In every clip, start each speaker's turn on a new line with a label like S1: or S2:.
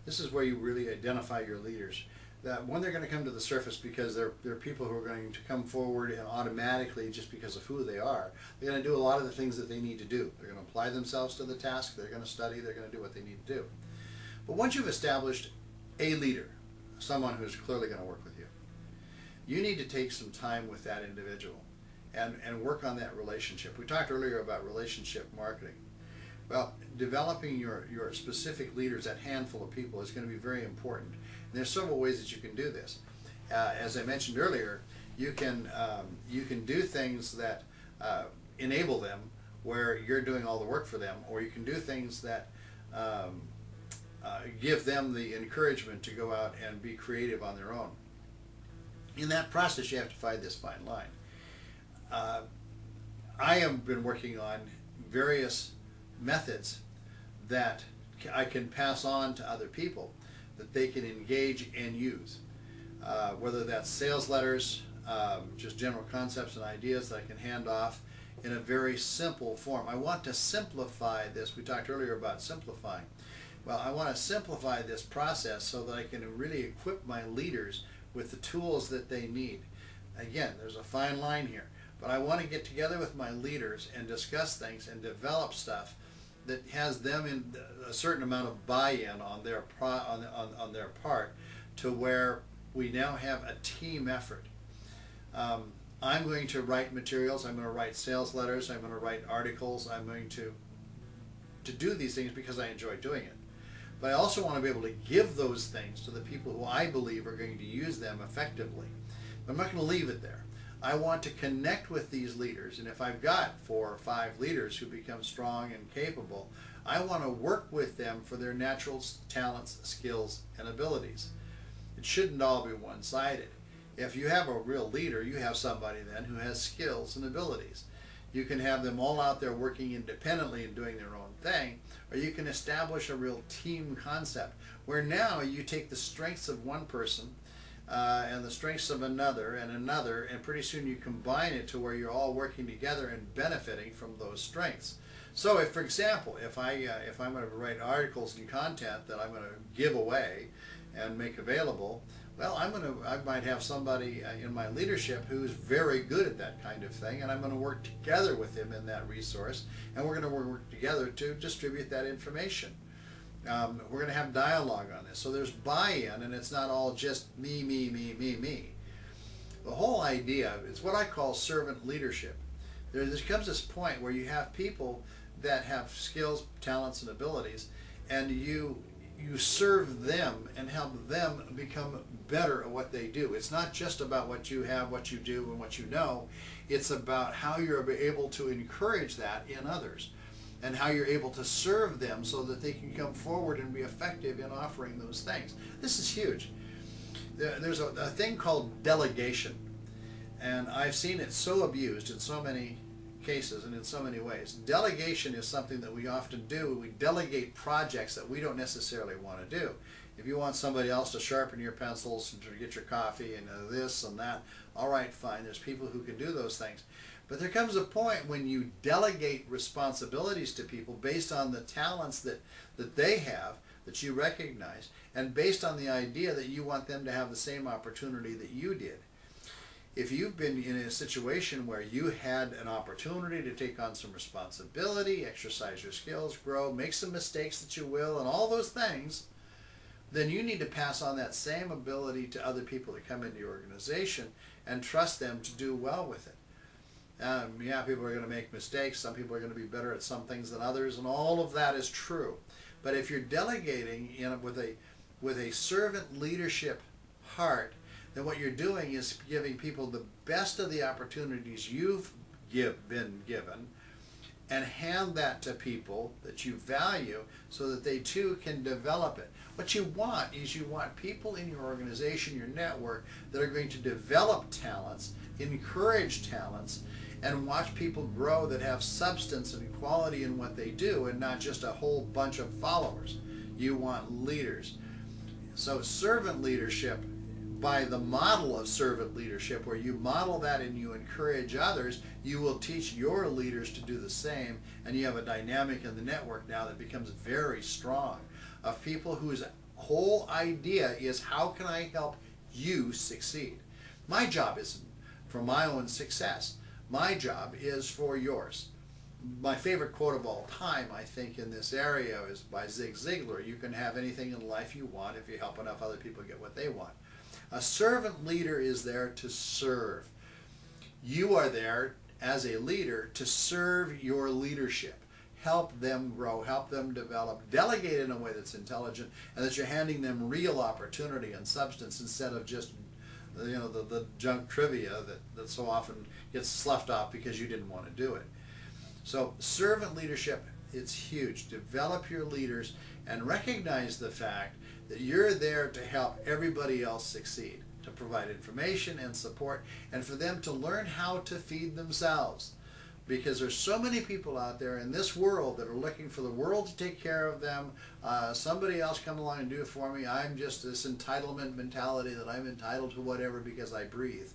S1: This is where you really identify your leaders. That when they're going to come to the surface because they're people who are going to come forward and automatically, just because of who they are, they're going to do a lot of the things that they need to do. They're going to apply themselves to the task, they're going to study, they're going to do what they need to do. But once you've established a leader, someone who's clearly going to work with you, you need to take some time with that individual and work on that relationship. We talked earlier about relationship marketing. Well, developing your specific leaders, that handful of people, is going to be very important. And there's several ways that you can do this. As I mentioned earlier, you can do things that enable them, where you're doing all the work for them, or you can do things that give them the encouragement to go out and be creative on their own. In that process, you have to find this fine line. I have been working on various methods that I can pass on to other people that they can engage and use. Whether that's sales letters, just general concepts and ideas that I can hand off in a very simple form. I want to simplify this. We talked earlier about simplifying. Well, I want to simplify this process so that I can really equip my leaders with the tools that they need. Again, there's a fine line here, but I want to get together with my leaders and discuss things and develop stuff that has them in a certain amount of buy-in on their part, to where we now have a team effort. I'm going to write materials, I'm going to write sales letters, I'm going to write articles, I'm going to do these things because I enjoy doing it. But I also want to be able to give those things to the people who I believe are going to use them effectively. But I'm not going to leave it there. I want to connect with these leaders, and if I've got 4 or 5 leaders who become strong and capable, I want to work with them for their natural talents, skills, and abilities. It shouldn't all be one-sided. If you have a real leader, you have somebody then who has skills and abilities. You can have them all out there working independently and doing their own thing, or you can establish a real team concept where now you take the strengths of one person and the strengths of another, and pretty soon you combine it to where you're all working together and benefiting from those strengths. So if, for example, if I'm going to write articles and content that I'm going to give away and make available, well, I might have somebody in my leadership who's very good at that kind of thing, and I'm going to work together with him in that resource, and we're going to work together to distribute that information. We're going to have dialogue on this. So there's buy-in, and it's not all just me, me, me, me, me. The whole idea is what I call servant leadership. There comes this point where you have people that have skills, talents, and abilities, and you serve them and help them become better at what they do. It's not just about what you have, what you do, and what you know. It's about how you're able to encourage that in others, and how you're able to serve them so that they can come forward and be effective in offering those things. This is huge. There's a thing called delegation, and I've seen it so abused in so many cases and in so many ways. Delegation is something that we often do. We delegate projects that we don't necessarily want to do. If you want somebody else to sharpen your pencils and to get your coffee and this and that, all right, fine. There's people who can do those things. But there comes a point when you delegate responsibilities to people based on the talents that they have, that you recognize, and based on the idea that you want them to have the same opportunity that you did. If you've been in a situation where you had an opportunity to take on some responsibility, exercise your skills, grow, make some mistakes that you will, and all those things, then you need to pass on that same ability to other people that come into your organization and trust them to do well with it. Yeah, people are going to make mistakes. Some people are going to be better at some things than others, and all of that is true. But if you're delegating with a servant leadership heart, then what you're doing is giving people the best of the opportunities you've been given, and hand that to people that you value so that they too can develop it. What you want is you want people in your organization, your network, that are going to develop talents, encourage talents, and watch people grow that have substance and quality in what they do, and not just a whole bunch of followers. You want leaders. So servant leadership, by the model of servant leadership, where you model that and you encourage others, you will teach your leaders to do the same, and you have a dynamic in the network now that becomes very strong, of people whose whole idea is, how can I help you succeed? My job isn't for my own success. My job is for yours. My favorite quote of all time, I think, in this area is by Zig Ziglar: you can have anything in life you want if you help enough other people get what they want. A servant leader is there to serve. You are there as a leader to serve your leadership. Help them grow, help them develop, delegate in a way that's intelligent, and that you're handing them real opportunity and substance instead of just, you know, the junk trivia that so often gets sloughed off because you didn't want to do it. So servant leadership, it's huge. Develop your leaders and recognize the fact that you're there to help everybody else succeed, to provide information and support, and for them to learn how to feed themselves. Because there's so many people out there in this world that are looking for the world to take care of them. Somebody else come along and do it for me. I'm just this entitlement mentality that I'm entitled to whatever because I breathe.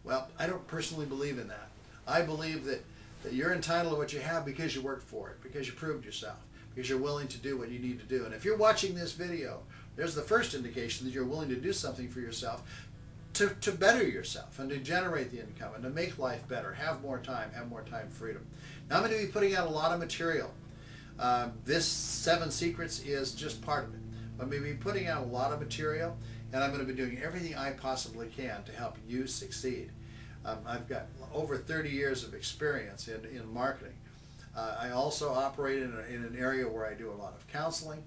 S1: Well, I don't personally believe in that. I believe that you're entitled to what you have because you worked for it, because you proved yourself, because you're willing to do what you need to do. And if you're watching this video, there's the first indication that you're willing to do something for yourself to better yourself and to generate the income and to make life better, have more time freedom. Now I'm going to be putting out a lot of material. This 7 Secrets is just part of it. I'm going to be putting out a lot of material, and I'm going to be doing everything I possibly can to help you succeed. I've got over 30 years of experience in marketing. I also operate in an area where I do a lot of counseling,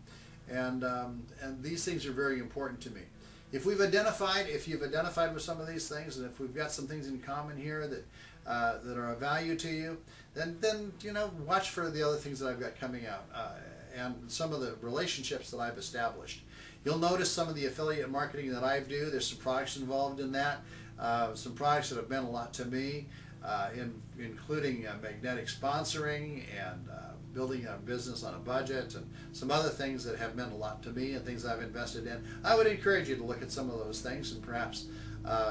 S1: and these things are very important to me. If you've identified with some of these things, and if we've got some things in common here that are of value to you, then you know, watch for the other things that I've got coming out, and some of the relationships that I've established. You'll notice some of the affiliate marketing that I do. There's some products involved in that, some products that have meant a lot to me, including magnetic sponsoring and building a business on a budget, and some other things that have meant a lot to me and things I've invested in. I would encourage you to look at some of those things and perhaps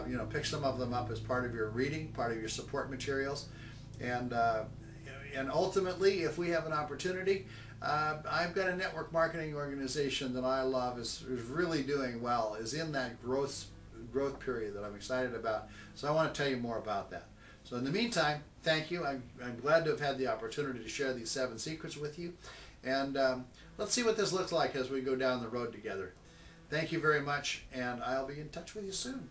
S1: you know, pick some of them up as part of your reading, part of your support materials, and ultimately, if we have an opportunity, I've got a network marketing organization that I love, is really doing well, is in that growth period that I'm excited about. So I want to tell you more about that. So in the meantime, thank you. I'm glad to have had the opportunity to share these 7 secrets with you. And let's see what this looks like as we go down the road together. Thank you very much, and I'll be in touch with you soon.